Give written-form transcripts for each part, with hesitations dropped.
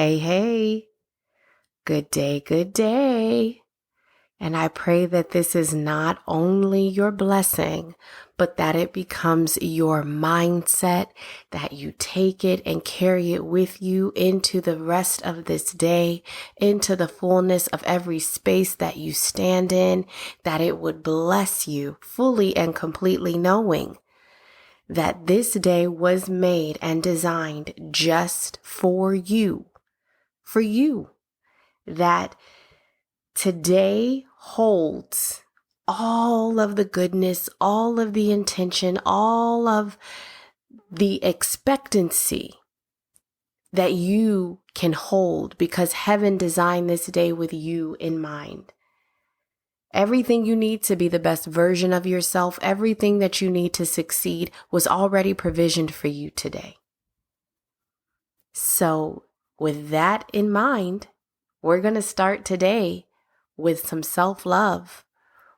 Hey, hey, good day, good day. And I pray that this is not only your blessing, but that it becomes your mindset, that you take it and carry it with you into the rest of this day, into the fullness of every space that you stand in, that it would bless you fully and completely knowing that this day was made and designed just for you, that today holds all of the goodness, all of the intention, all of the expectancy that you can hold because heaven designed this day with you in mind. Everything you need to be the best version of yourself, everything that you need to succeed was already provisioned for you today. So with that in mind, we're going to start today with some self-love.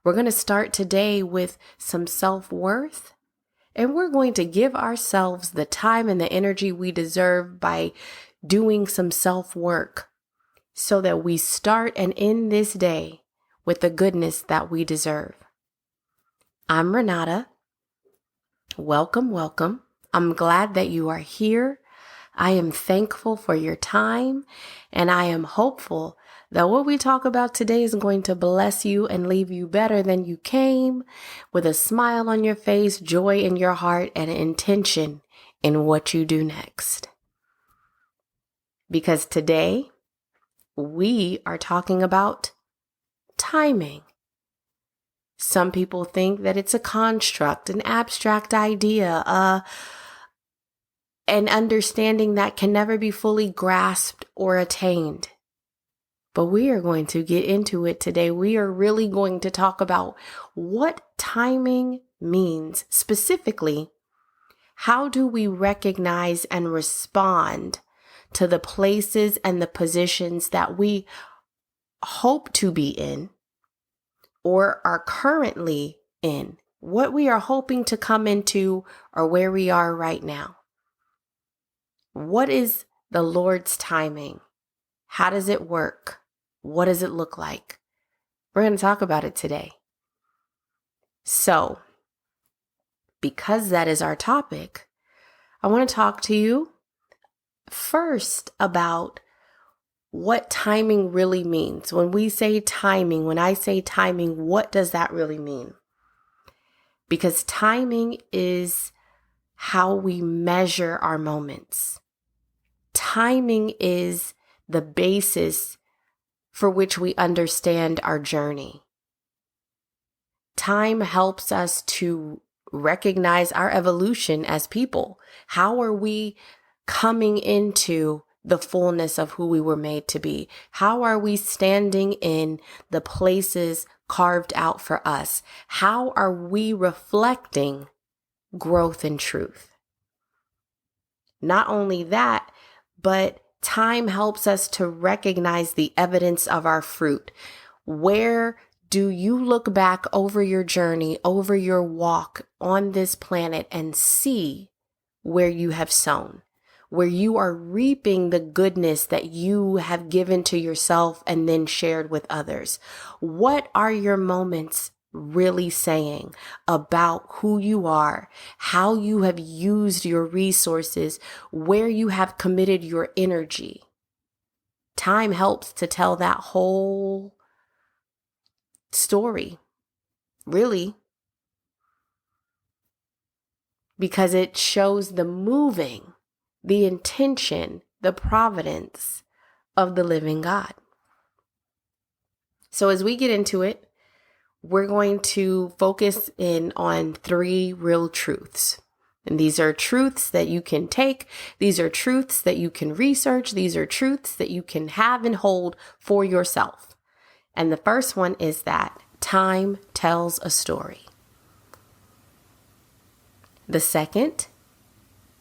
We're going to start today with some self-worth, and we're going to give ourselves the time and the energy we deserve by doing some self-work so that we start and end this day with the goodness that we deserve. I'm Renata. Welcome, welcome. I'm glad that you are here. I am thankful for your time, and I am hopeful that what we talk about today is going to bless you and leave you better than you came, with a smile on your face, joy in your heart, and intention in what you do next. Because today, we are talking about timing. Some people think that it's a construct, an abstract idea, an understanding that can never be fully grasped or attained. But we are going to get into it today. We are really going to talk about what timing means. Specifically, how do we recognize and respond to the places and the positions that we hope to be in or are currently in, what we are hoping to come into or where we are right now. What is the Lord's timing? How does it work? What does it look like? We're going to talk about it today. So, because that is our topic, I want to talk to you first about what timing really means. When we say timing, when I say timing, what does that really mean? Because timing is how we measure our moments. Timing is the basis for which we understand our journey. Time helps us to recognize our evolution as people. How are we coming into the fullness of who we were made to be? How are we standing in the places carved out for us? How are we reflecting growth and truth? Not only that, but time helps us to recognize the evidence of our fruit. Where do you look back over your journey, over your walk on this planet and see where you have sown, where you are reaping the goodness that you have given to yourself and then shared with others? What are your moments really saying about who you are, how you have used your resources, where you have committed your energy? Time helps to tell that whole story, really, because it shows the moving, the intention, the providence of the living God. So as we get into it, we're going to focus in on 3 real truths. And these are truths that you can take. These are truths that you can research. These are truths that you can have and hold for yourself. And the first one is that time tells a story. The second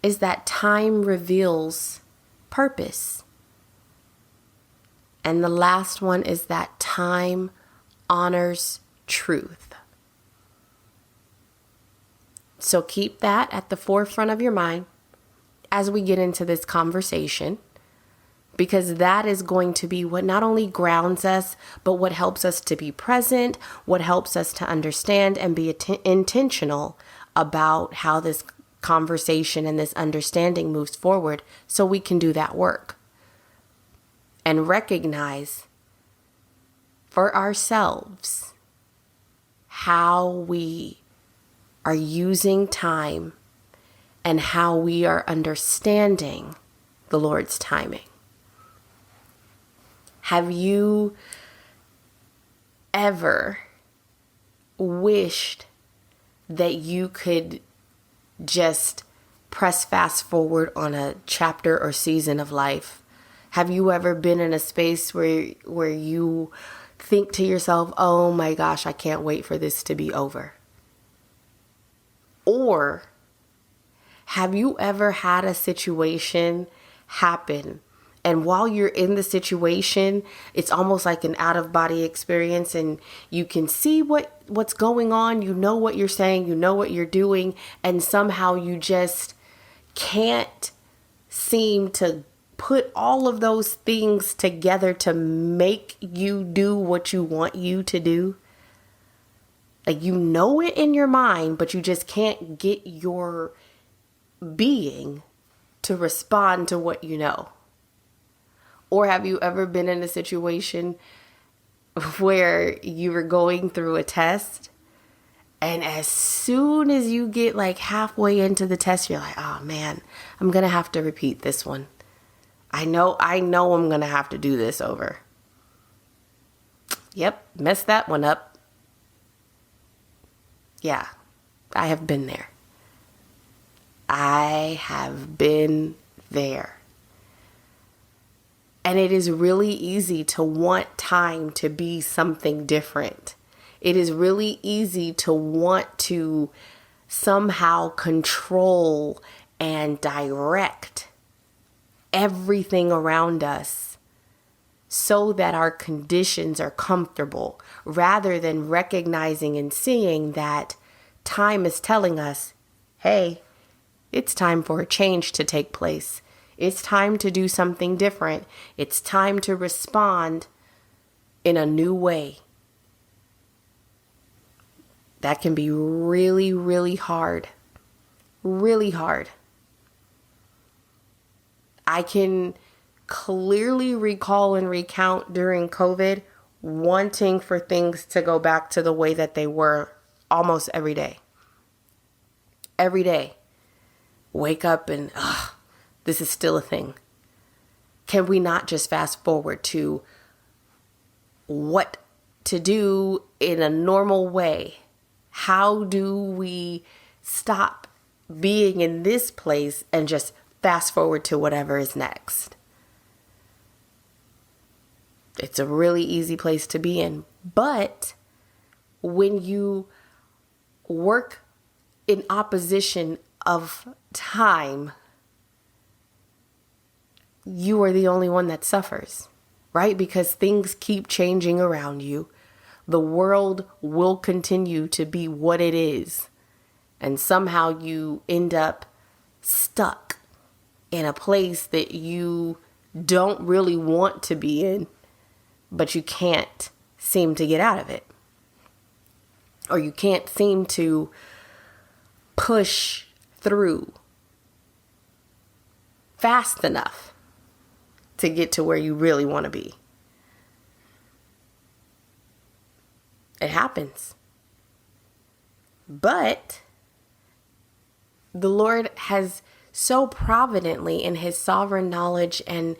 is that time reveals purpose. And the last one is that time honors truth. So keep that at the forefront of your mind as we get into this conversation. because that is going to be what not only grounds us, but what helps us to be present, what helps us to understand and be intentional about how this conversation and this understanding moves forward, so we can do that work and recognize for ourselves how we are using time and how we are understanding the Lord's timing. Have you ever wished that you could just press fast forward on a chapter or season of life? Have you ever been in a space where you think to yourself, oh my gosh, I can't wait for this to be over? Or have you ever had a situation happen, and while you're in the situation, it's almost like an out-of-body experience, and you can see what's going on, you know what you're saying, you know what you're doing, and somehow you just can't seem to put all of those things together to make you do what you want you to do? Like, you know it in your mind, but you just can't get your being to respond to what you know. Or have you ever been in a situation where you were going through a test, and as soon as you get like halfway into the test, you're like, oh man, I'm going to have to repeat this one. I know I'm going to have to do this over. Yep, messed that one up. Yeah, I have been there. I have been there. And it is really easy to want time to be something different. It is really easy to want to somehow control and direct everything around us so that our conditions are comfortable, rather than recognizing and seeing that time is telling us, hey, it's time for a change to take place. It's time to do something different. It's time to respond in a new way. That can be really, really hard. Really hard. I can clearly recall and recount during COVID wanting for things to go back to the way that they were almost every day. Every day. Wake up and, this is still a thing. Can we not just fast forward to what to do in a normal way? How do we stop being in this place and just fast forward to whatever is next? It's a really easy place to be in. But when you work in opposition of time, you are the only one that suffers, right? Because things keep changing around you. The world will continue to be what it is. And somehow you end up stuck in a place that you don't really want to be in, but you can't seem to get out of it. Or you can't seem to push through fast enough to get to where you really want to be. It happens. But the Lord has so providently, in his sovereign knowledge and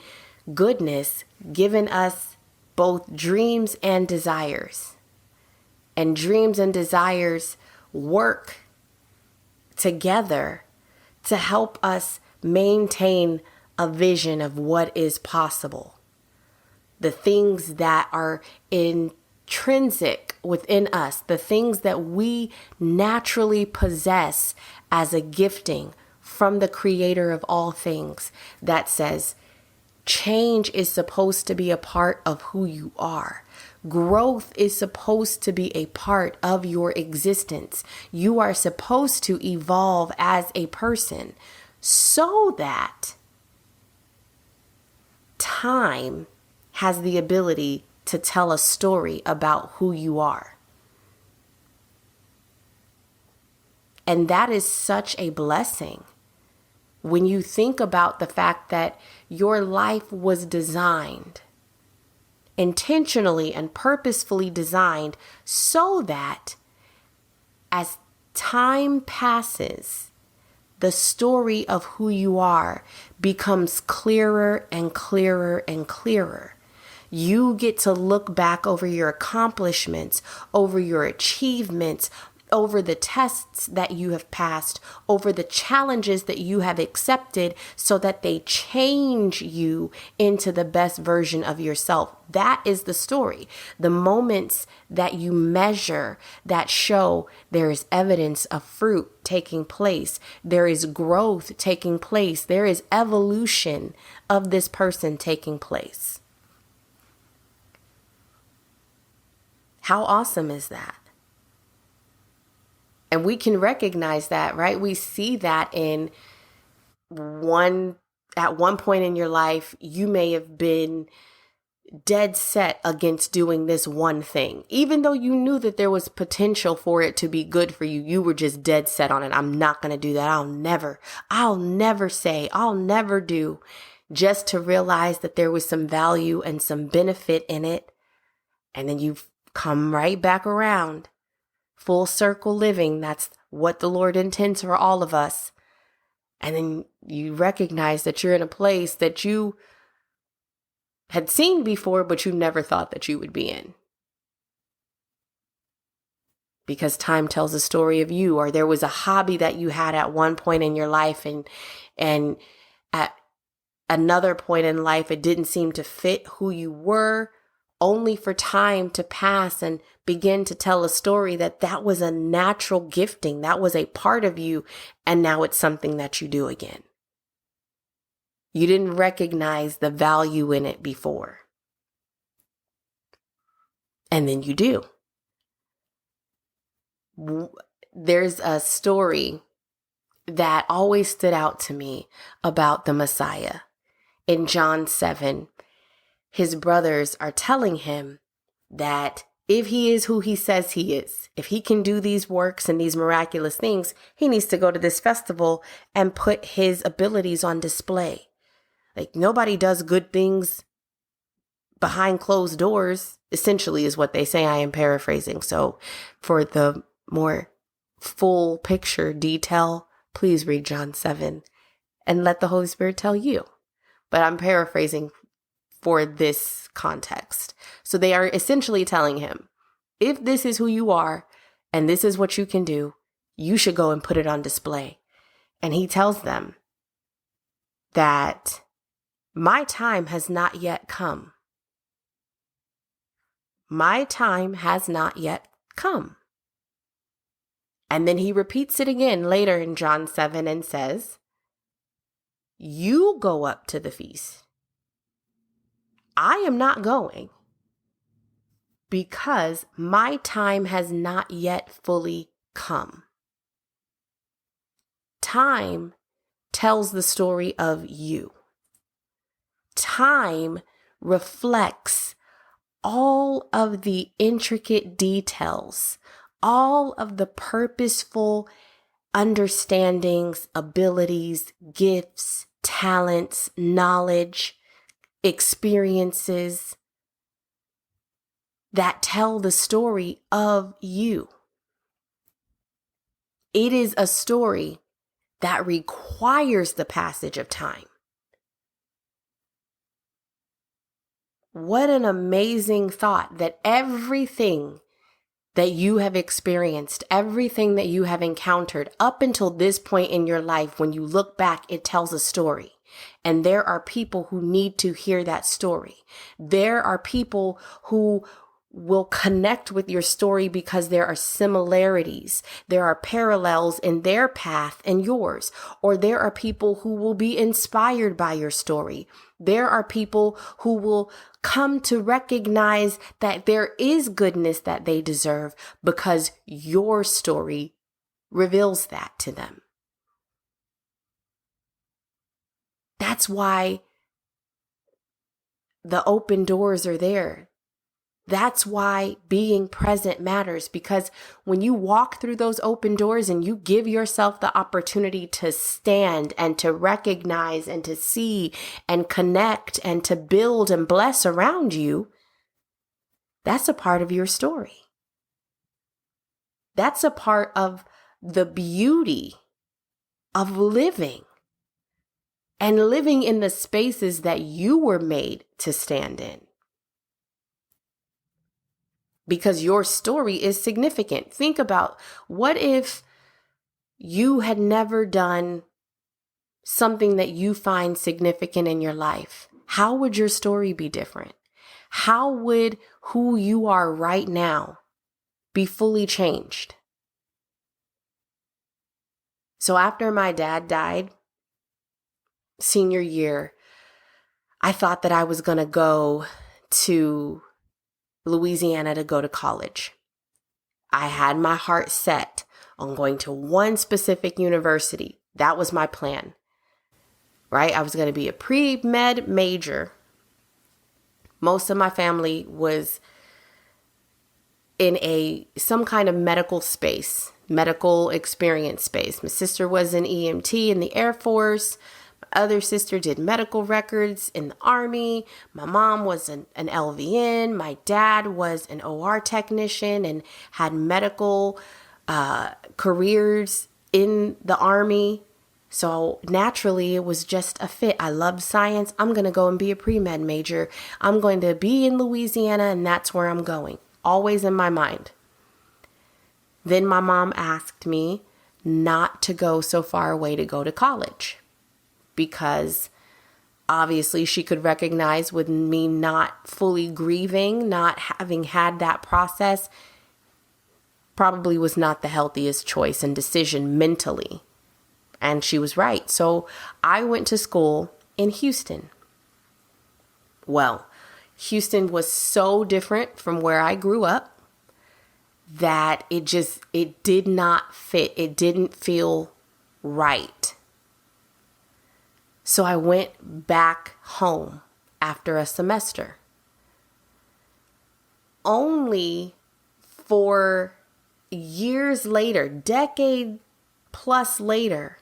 goodness, given us both dreams and desires. And dreams and desires work together to help us maintain a vision of what is possible. The things that are intrinsic within us, the things that we naturally possess as a gifting from the Creator of all things, that says change is supposed to be a part of who you are. Growth is supposed to be a part of your existence. You are supposed to evolve as a person so that time has the ability to tell a story about who you are. And that is such a blessing when you think about the fact that your life was designed, intentionally and purposefully designed, so that as time passes, the story of who you are becomes clearer and clearer and clearer. You get to look back over your accomplishments, over your achievements, over the tests that you have passed, over the challenges that you have accepted, so that they change you into the best version of yourself. That is the story. The moments that you measure that show there is evidence of fruit taking place, there is growth taking place, there is evolution of this person taking place. How awesome is that? And we can recognize that, right? We see that at one point in your life, you may have been dead set against doing this one thing. Even though you knew that there was potential for it to be good for you, you were just dead set on it. I'm not going to do that. I'll never say, I'll never do, just to realize that there was some value and some benefit in it. And then you've come right back around. Full circle living. That's what the Lord intends for all of us. And then you recognize that you're in a place that you had seen before, but you never thought that you would be in. Because time tells a story of you, or there was a hobby that you had at one point in your life, and at another point in life, it didn't seem to fit who you were, only for time to pass and begin to tell a story that was a natural gifting, that was a part of you, and now it's something that you do again. You didn't recognize the value in it before. And then you do. There's a story that always stood out to me about the Messiah. In John 7, his brothers are telling him that if he is who he says he is, if he can do these works and these miraculous things, he needs to go to this festival and put his abilities on display. Like, nobody does good things behind closed doors, essentially is what they say. I am paraphrasing. So for the more full picture detail, please read John 7 and let the Holy Spirit tell you. But I'm paraphrasing for this context. So they are essentially telling him, if this is who you are and this is what you can do, you should go and put it on display. And he tells them that my time has not yet come. My time has not yet come. And then he repeats it again later in John 7 and says, you go up to the feast. I am not going, because my time has not yet fully come. Time tells the story of you. Time reflects all of the intricate details, all of the purposeful understandings, abilities, gifts, talents, knowledge, experiences that tell the story of you. It is a story that requires the passage of time. What an amazing thought that everything that you have experienced, everything that you have encountered up until this point in your life, when you look back, it tells a story. And there are people who need to hear that story. There are people who will connect with your story because there are similarities. There are parallels in their path and yours. Or there are people who will be inspired by your story. There are people who will come to recognize that there is goodness that they deserve because your story reveals that to them. That's why the open doors are there. That's why being present matters, because when you walk through those open doors and you give yourself the opportunity to stand and to recognize and to see and connect and to build and bless around you, that's a part of your story. That's a part of the beauty of living and living in the spaces that you were made to stand in. Because your story is significant. Think about, what if you had never done something that you find significant in your life? How would your story be different? How would who you are right now be fully changed? So after my dad died, senior year, I thought that I was going to go to Louisiana to go to college. I had my heart set on going to one specific university. That was my plan, right? I was going to be a pre-med major. Most of my family was in some kind of medical space, medical experience space. My sister was an EMT in the Air Force. My other sister did medical records in the Army. My mom was an LVN. My dad was an OR technician and had medical careers in the Army. So naturally, it was just a fit. I love science. I'm going to go and be a pre-med major. I'm going to be in Louisiana, and that's where I'm going. Always in my mind. Then my mom asked me not to go so far away to go to college, because obviously she could recognize with me not fully grieving, not having had that process, probably was not the healthiest choice and decision mentally. And she was right. So I went to school in Houston. Well, Houston was so different from where I grew up that it did not fit. It didn't feel right. So I went back home after a semester. Only for years later, decade plus later,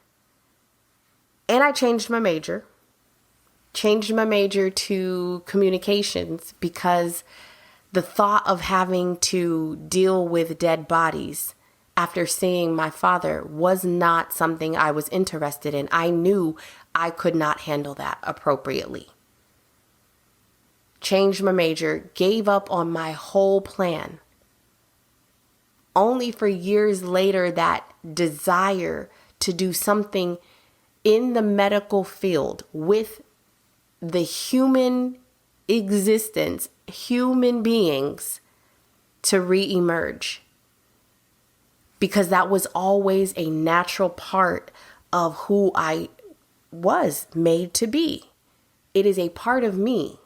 and I changed my major to communications, because the thought of having to deal with dead bodies after seeing my father was not something I was interested in. I knew I could not handle that appropriately. Changed my major, gave up on my whole plan. Only for years later, that desire to do something in the medical field with the human existence, human beings, to re-emerge. Because that was always a natural part of who I was made to be. It is a part of me.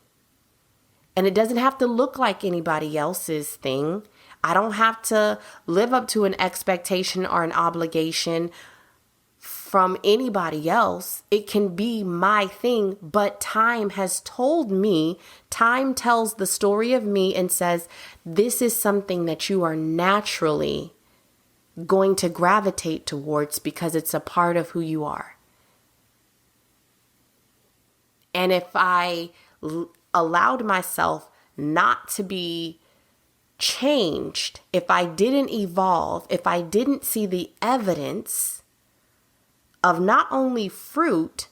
And it doesn't have to look like anybody else's thing. I don't have to live up to an expectation or an obligation from anybody else. It can be my thing, but time has told me, time tells the story of me and says, this is something that you are naturally going to gravitate towards because it's a part of who you are. And if I allowed myself not to be changed, if I didn't evolve, if I didn't see the evidence of not only fruit,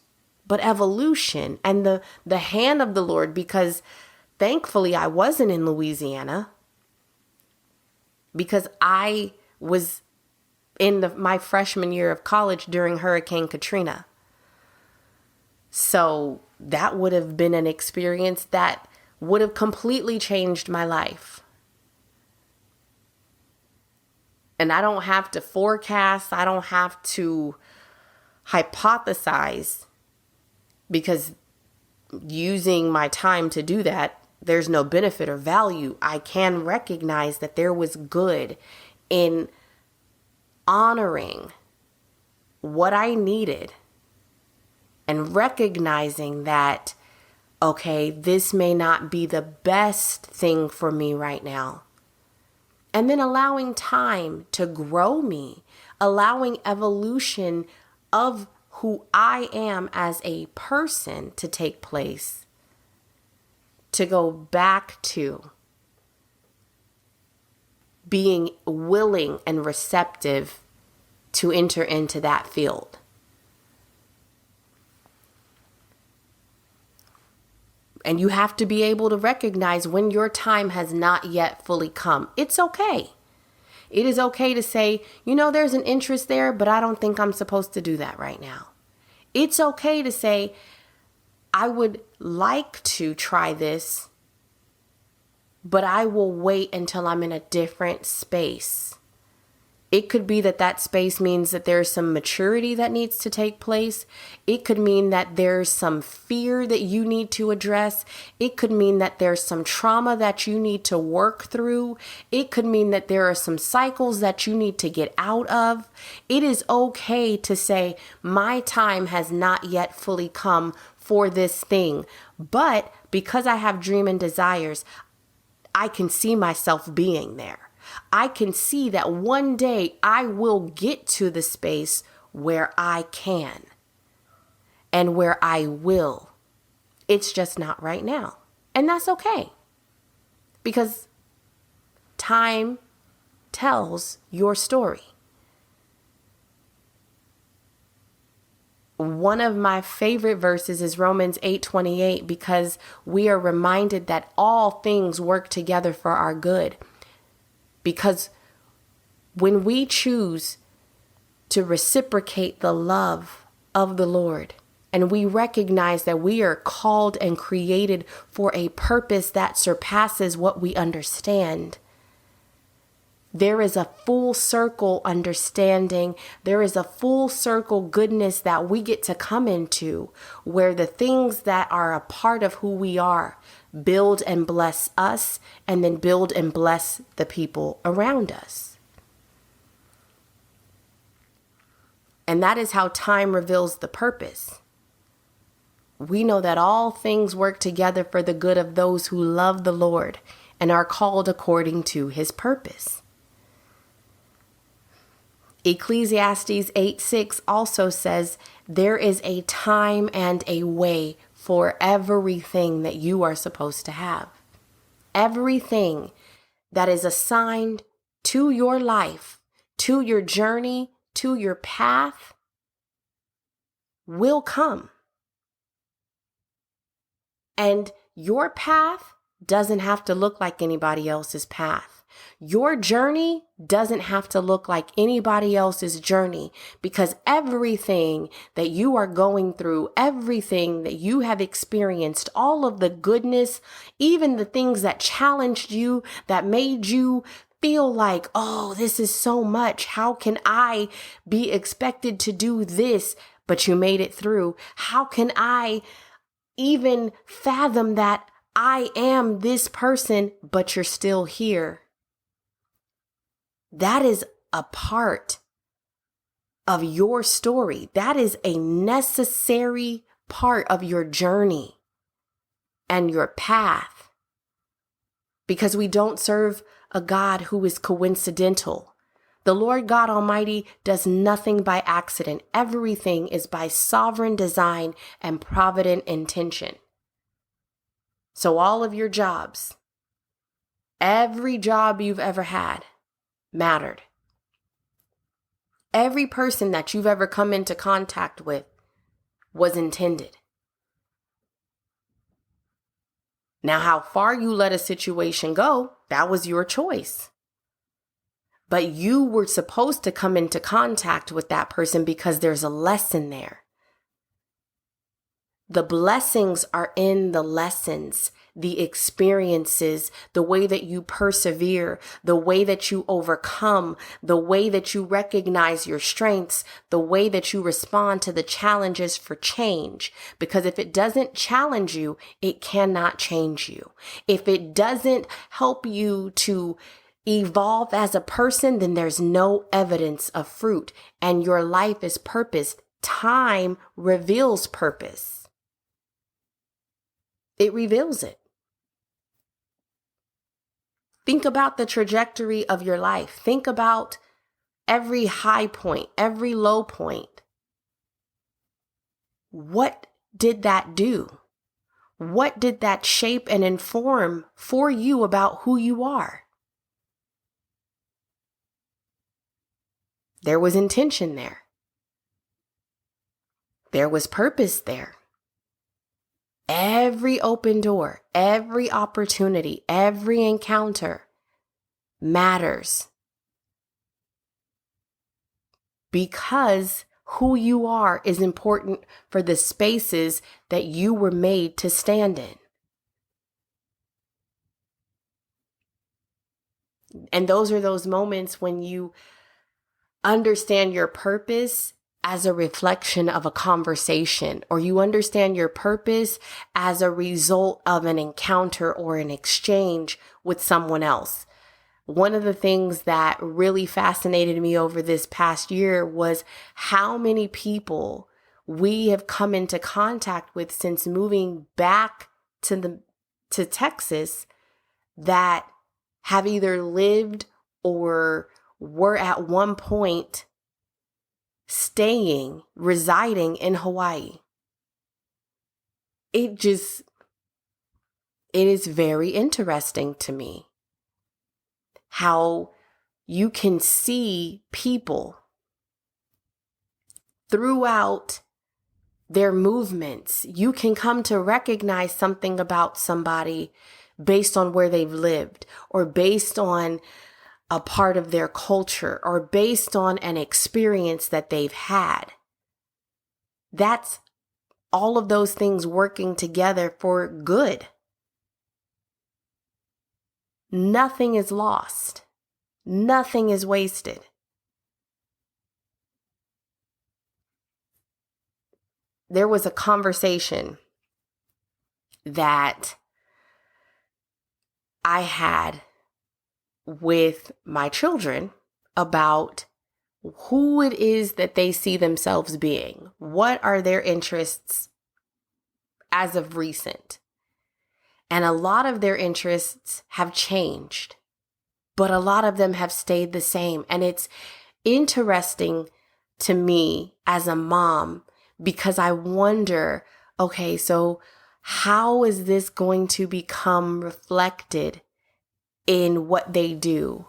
but evolution and the hand of the Lord, because thankfully I wasn't in Louisiana, because I was in my freshman year of college during Hurricane Katrina. So that would have been an experience that would have completely changed my life. And I don't have to forecast. I don't have to hypothesize, because using my time to do that, there's no benefit or value. I can recognize that there was good in honoring what I needed and recognizing that okay, this may not be the best thing for me right now. And then allowing time to grow me, allowing evolution of who I am as a person to take place, to go back to being willing and receptive to enter into that field. And you have to be able to recognize when your time has not yet fully come. It's okay. It is okay to say, there's an interest there, but I don't think I'm supposed to do that right now. It's okay to say, I would like to try this, but I will wait until I'm in a different space. It could be that space means that there's some maturity that needs to take place. It could mean that there's some fear that you need to address. It could mean that there's some trauma that you need to work through. It could mean that there are some cycles that you need to get out of. It is okay to say, my time has not yet fully come for this thing. But because I have dream and desires, I can see myself being there. I can see that one day I will get to the space where I can and where I will. It's just not right now. And that's okay. Because time tells your story. One of my favorite verses is Romans 8:28, because we are reminded that all things work together for our good. Because when we choose to reciprocate the love of the Lord, and we recognize that we are called and created for a purpose that surpasses what we understand, there is a full circle understanding. There is a full circle goodness that we get to come into, where the things that are a part of who we are build and bless us, and then build and bless the people around us. And that is how time reveals the purpose. We know that all things work together for the good of those who love the Lord and are called according to his purpose. Ecclesiastes 8:6 also says, there is a time and a way for everything that you are supposed to have. Everything that is assigned to your life, to your journey, to your path, will come. And your path doesn't have to look like anybody else's path. Your journey doesn't have to look like anybody else's journey, because everything that you are going through, everything that you have experienced, all of the goodness, even the things that challenged you, that made you feel like, oh, this is so much. How can I be expected to do this? But you made it through. How can I even fathom that I am this person, but you're still here? That is a part of your story. That is a necessary part of your journey and your path. Because we don't serve a God who is coincidental. The Lord God Almighty does nothing by accident. Everything is by sovereign design and provident intention. So all of your jobs, every job you've ever had, mattered. Every person that you've ever come into contact with was intended. Now, how far you let a situation go, that was your choice. But you were supposed to come into contact with that person because there's a lesson there. The blessings are in the lessons, the experiences, the way that you persevere, the way that you overcome, the way that you recognize your strengths, the way that you respond to the challenges for change. Because if it doesn't challenge you, it cannot change you. If it doesn't help you to evolve as a person, then there's no evidence of fruit, and your life is purposed. Time reveals purpose. It reveals it. Think about the trajectory of your life. Think about every high point, every low point. What did that do? What did that shape and inform for you about who you are? There was intention there. There was purpose there. Every open door, every opportunity, every encounter matters. Because who you are is important for the spaces that you were made to stand in. And those are those moments when you understand your purpose as a reflection of a conversation, or you understand your purpose as a result of an encounter or an exchange with someone else. One of the things that really fascinated me over this past year was how many people we have come into contact with since moving back to Texas that have either lived or were at one point residing in Hawaii. It is very interesting to me how you can see people throughout their movements. You can come to recognize something about somebody based on where they've lived, or based on a part of their culture, or based on an experience that they've had. That's all of those things working together for good. Nothing is lost. Nothing is wasted. There was a conversation that I had with my children about who it is that they see themselves being. What are their interests as of recent? And a lot of their interests have changed, but a lot of them have stayed the same. And it's interesting to me as a mom, because I wonder, okay, so how is this going to become reflected in what they do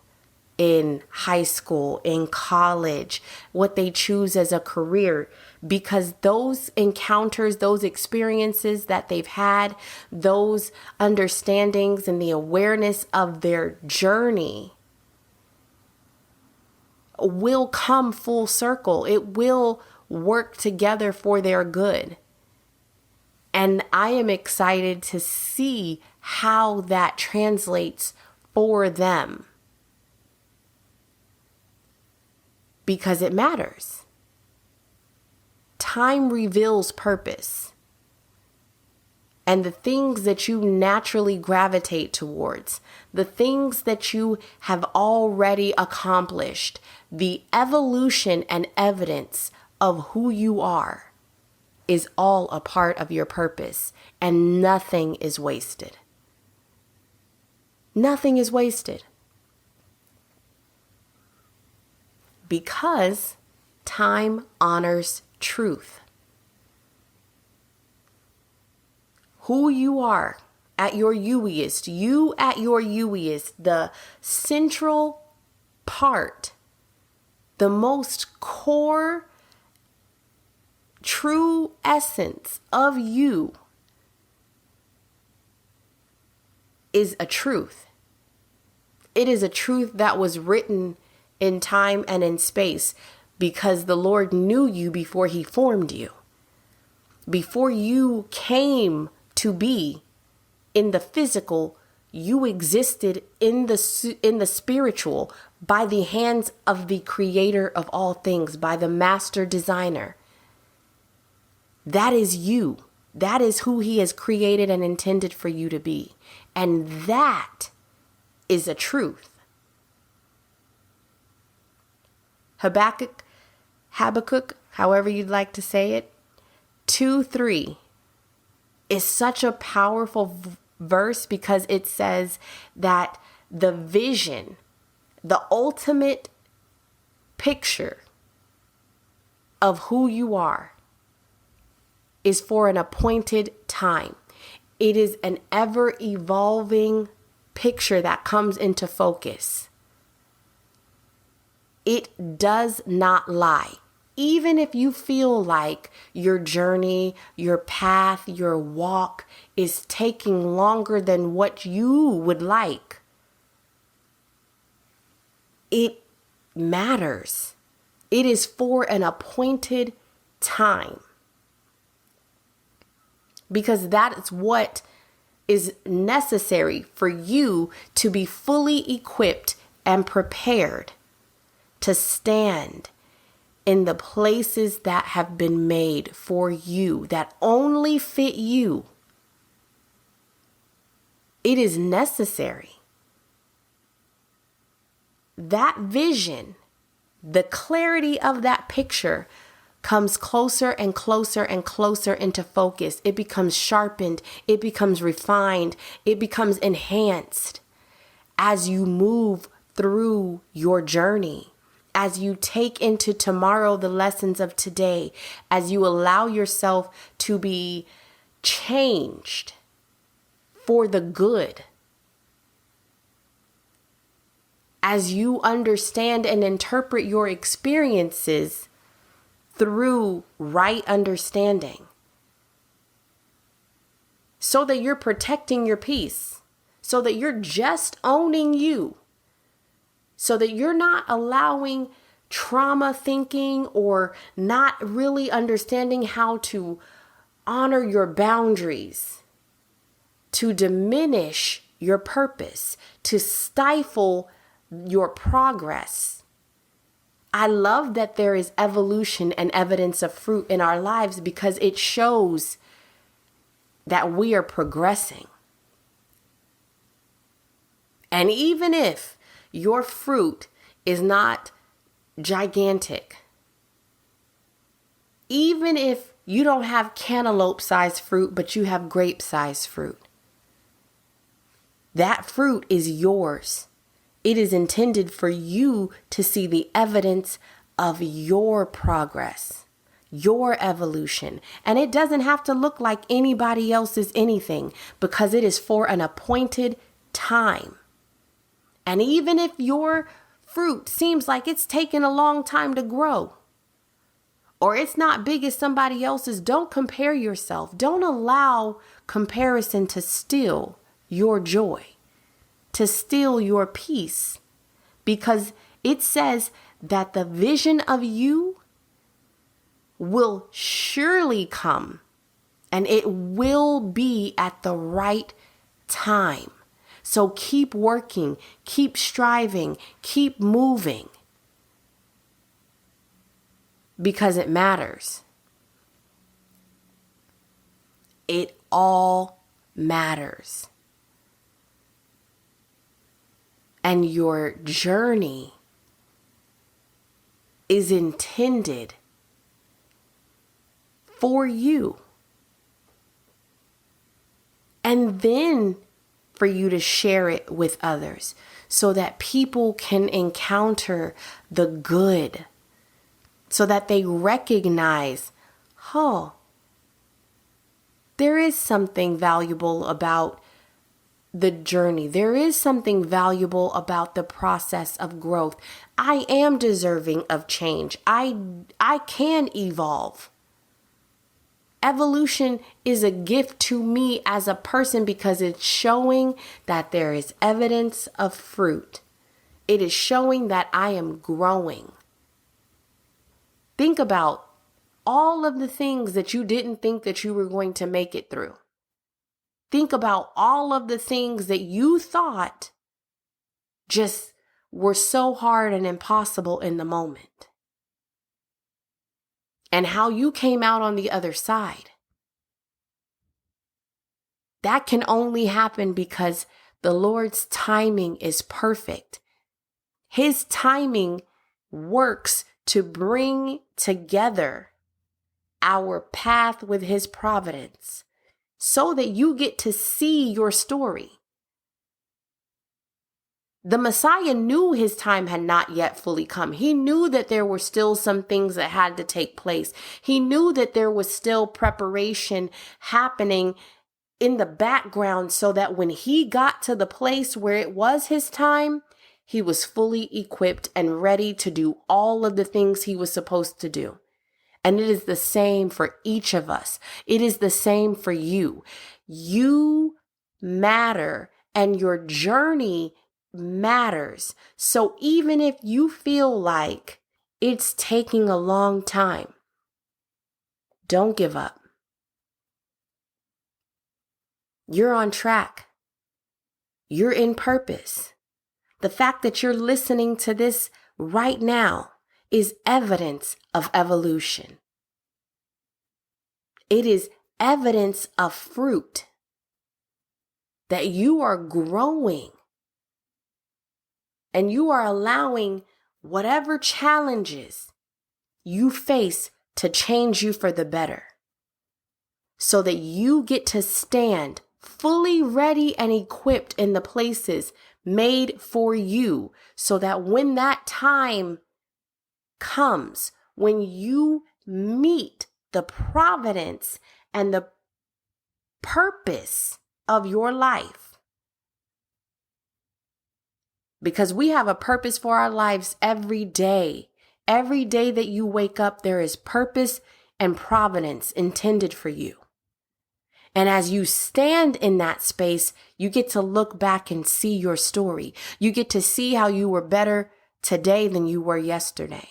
in high school, in college, what they choose as a career? Because those encounters, those experiences that they've had, those understandings and the awareness of their journey will come full circle. It will work together for their good. And I am excited to see how that translates for them, because it matters. Time reveals purpose. And the things that you naturally gravitate towards, the things that you have already accomplished, the evolution and evidence of who you are is all a part of your purpose, and nothing is wasted. Nothing is wasted. Because time honors truth. Who you are at your you-iest, the central part, the most core, true essence of you is a truth. It is a truth that was written in time and in space, because the Lord knew you before he formed you. Before you came to be in the physical, you existed in the spiritual by the hands of the creator of all things, by the master designer. That is you. That is who he has created and intended for you to be. And that is a truth. Habakkuk, however you'd like to say it, 2:3 is such a powerful verse because it says that the vision, the ultimate picture of who you are, is for an appointed time. It is an ever evolving picture that comes into focus. It does not lie. Even if you feel like your journey, your path, your walk is taking longer than what you would like, it matters. It is for an appointed time. Because that is what is necessary for you to be fully equipped and prepared to stand in the places that have been made for you, that only fit you. It is necessary. That vision, the clarity of that picture, comes closer and closer and closer into focus. It becomes sharpened. It becomes refined. It becomes enhanced as you move through your journey, as you take into tomorrow the lessons of today, as you allow yourself to be changed for the good, as you understand and interpret your experiences through right understanding, so that you're protecting your peace, so that you're just owning you, so that you're not allowing trauma thinking or not really understanding how to honor your boundaries to diminish your purpose, to stifle your progress. I love that there is evolution and evidence of fruit in our lives because it shows that we are progressing. And even if your fruit is not gigantic, even if you don't have cantaloupe-sized fruit, but you have grape-sized fruit, that fruit is yours. It is intended for you to see the evidence of your progress, your evolution. And it doesn't have to look like anybody else's anything because it is for an appointed time. And even if your fruit seems like it's taken a long time to grow, or it's not big as somebody else's, don't compare yourself. Don't allow comparison to steal your joy, to steal your peace, because it says that the vision of you will surely come and it will be at the right time. So keep working, keep striving, keep moving, because it matters. It all matters. And your journey is intended for you. And then for you to share it with others so that people can encounter the good, so that they recognize, there is something valuable about the journey. There is something valuable about the process of growth. I am deserving of change. I can evolve. Evolution is a gift to me as a person because it's showing that there is evidence of fruit. It is showing that I am growing. Think about all of the things that you didn't think that you were going to make it through. Think about all of the things that you thought just were so hard and impossible in the moment, and how you came out on the other side. That can only happen because the Lord's timing is perfect. His timing works to bring together our path with His providence so that you get to see your story. The Messiah knew his time had not yet fully come. He knew that there were still some things that had to take place. He knew that there was still preparation happening in the background so that when he got to the place where it was his time, he was fully equipped and ready to do all of the things he was supposed to do. And it is the same for each of us. It is the same for you. You matter and your journey matters. So even if you feel like it's taking a long time, don't give up. You're on track. You're in purpose. The fact that you're listening to this right now is evidence of evolution. It is evidence of fruit that you are growing and you are allowing whatever challenges you face to change you for the better so that you get to stand fully ready and equipped in the places made for you so that when that time comes, when you meet the providence and the purpose of your life, because we have a purpose for our lives every day. Every day that you wake up, there is purpose and providence intended for you. And as you stand in that space, you get to look back and see your story. You get to see how you were better today than you were yesterday.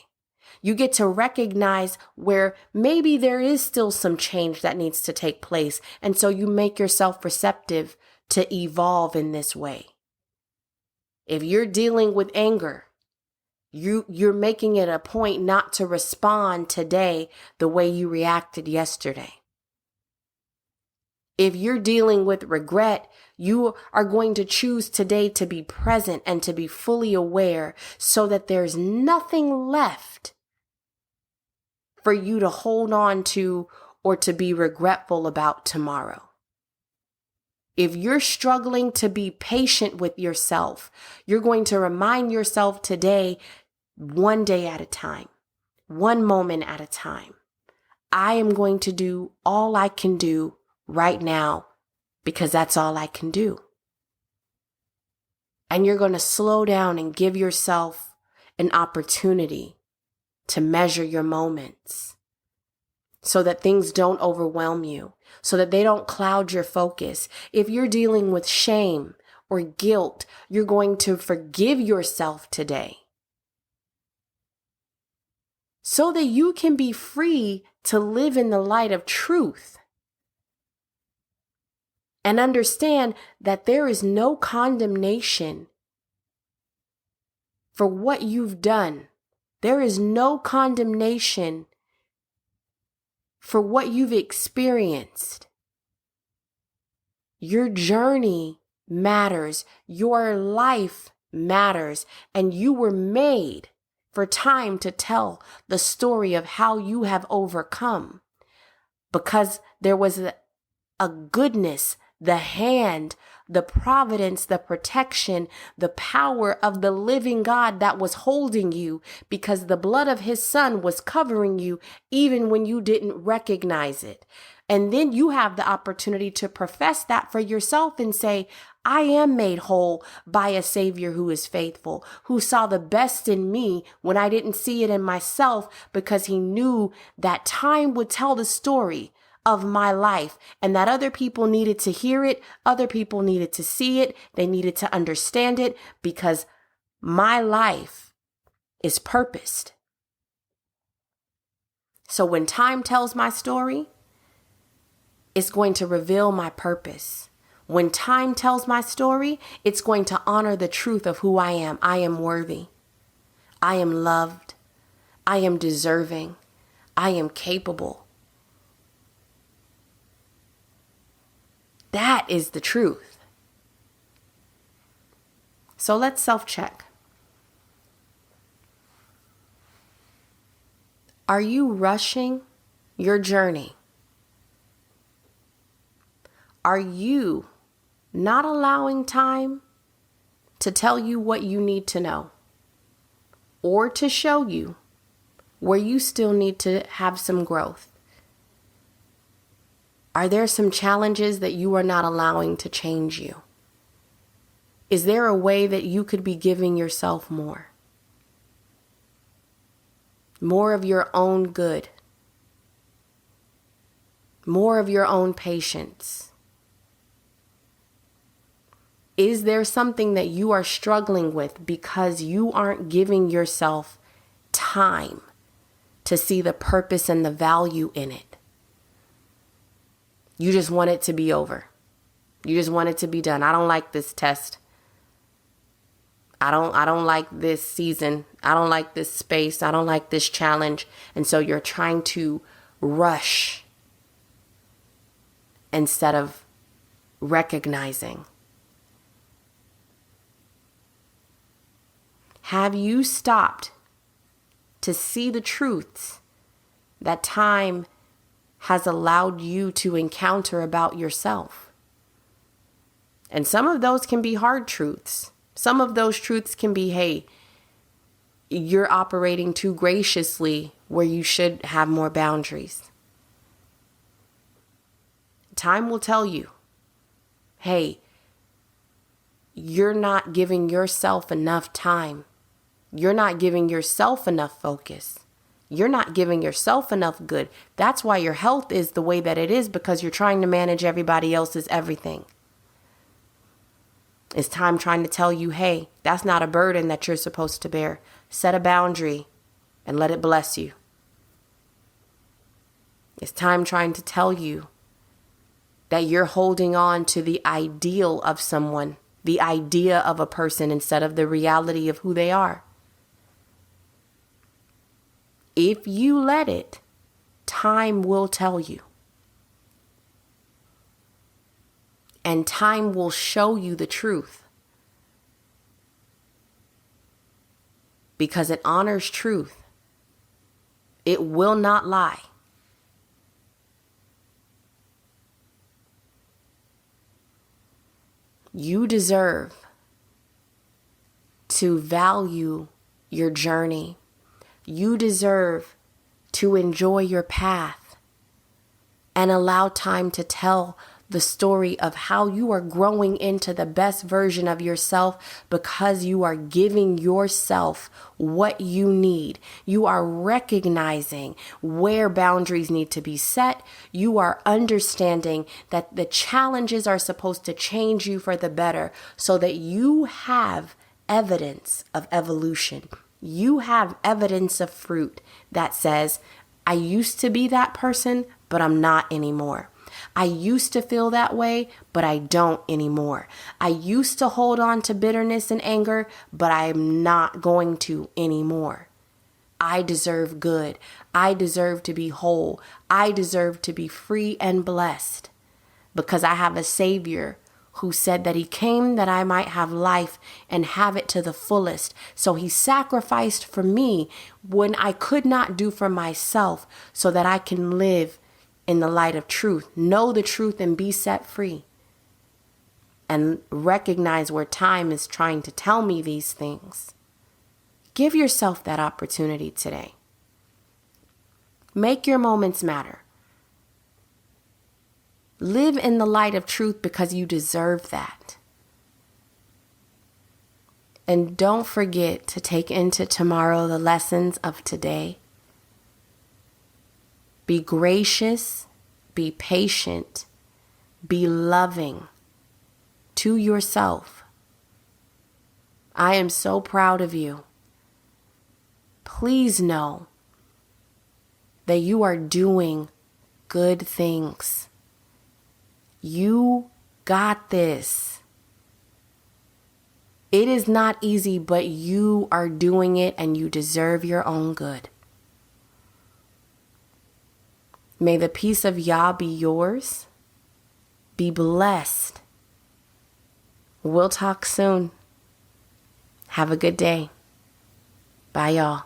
You get to recognize where maybe there is still some change that needs to take place. And so you make yourself receptive to evolve in this way. If you're dealing with anger, you're making it a point not to respond today the way you reacted yesterday. If you're dealing with regret, you are going to choose today to be present and to be fully aware so that there's nothing left for you to hold on to or to be regretful about tomorrow. If you're struggling to be patient with yourself, you're going to remind yourself today, one day at a time, one moment at a time. I am going to do all I can do right now because that's all I can do. And you're going to slow down and give yourself an opportunity to measure your moments so that things don't overwhelm you, so that they don't cloud your focus. If you're dealing with shame or guilt, you're going to forgive yourself today so that you can be free to live in the light of truth and understand that there is no condemnation for what you've done. There is no condemnation for what you've experienced. Your journey matters. Your life matters. And you were made for time to tell the story of how you have overcome, because there was a goodness, the hand, the providence, the protection, the power of the living God that was holding you, because the blood of his son was covering you even when you didn't recognize it. And then you have the opportunity to profess that for yourself and say, I am made whole by a Savior who is faithful, who saw the best in me when I didn't see it in myself, because he knew that time would tell the story of my life and that other people needed to hear it. Other people needed to see it. They needed to understand it, because my life is purposed. So when time tells my story, it's going to reveal my purpose. When time tells my story, it's going to honor the truth of who I am. I am worthy. I am loved. I am deserving. I am capable. That is the truth. So let's self-check. Are you rushing your journey? Are you not allowing time to tell you what you need to know, or to show you where you still need to have some growth? Are there some challenges that you are not allowing to change you? Is there a way that you could be giving yourself more? More of your own good. More of your own patience. Is there something that you are struggling with because you aren't giving yourself time to see the purpose and the value in it? You just want it to be over. You just want it to be done. I don't like this test. I don't like this season. I don't like this space. I don't like this challenge. And so you're trying to rush instead of recognizing. Have you stopped to see the truths that time has allowed you to encounter about yourself? And some of those can be hard truths. Some of those truths can be, hey, you're operating too graciously where you should have more boundaries. Time will tell you, hey, you're not giving yourself enough time. You're not giving yourself enough focus. You're not giving yourself enough good. That's why your health is the way that it is, because you're trying to manage everybody else's everything. It's time trying to tell you, hey, that's not a burden that you're supposed to bear. Set a boundary and let it bless you. It's time trying to tell you that you're holding on to the ideal of someone, the idea of a person, instead of the reality of who they are. If you let it, time will tell you. And time will show you the truth. Because it honors truth. It will not lie. You deserve to value your journey. You deserve to enjoy your path and allow time to tell the story of how you are growing into the best version of yourself, because you are giving yourself what you need. You are recognizing where boundaries need to be set. You are understanding that the challenges are supposed to change you for the better, so that you have evidence of evolution. You have evidence of fruit that says, I used to be that person, but I'm not anymore. I used to feel that way, but I don't anymore. I used to hold on to bitterness and anger, but I'm not going to anymore. I deserve good. I deserve to be whole. I deserve to be free and blessed, because I have a Savior who said that he came that I might have life and have it to the fullest. So he sacrificed for me when I could not do for myself, so that I can live in the light of truth, know the truth, and be set free. And recognize where time is trying to tell me these things. Give yourself that opportunity today. Make your moments matter. Live in the light of truth, because you deserve that. And don't forget to take into tomorrow the lessons of today. Be gracious, be patient, be loving to yourself. I am so proud of you. Please know that you are doing good things. You got this. It is not easy, but you are doing it, and you deserve your own good. May the peace of Yah be yours. Be blessed. We'll talk soon. Have a good day. Bye, y'all.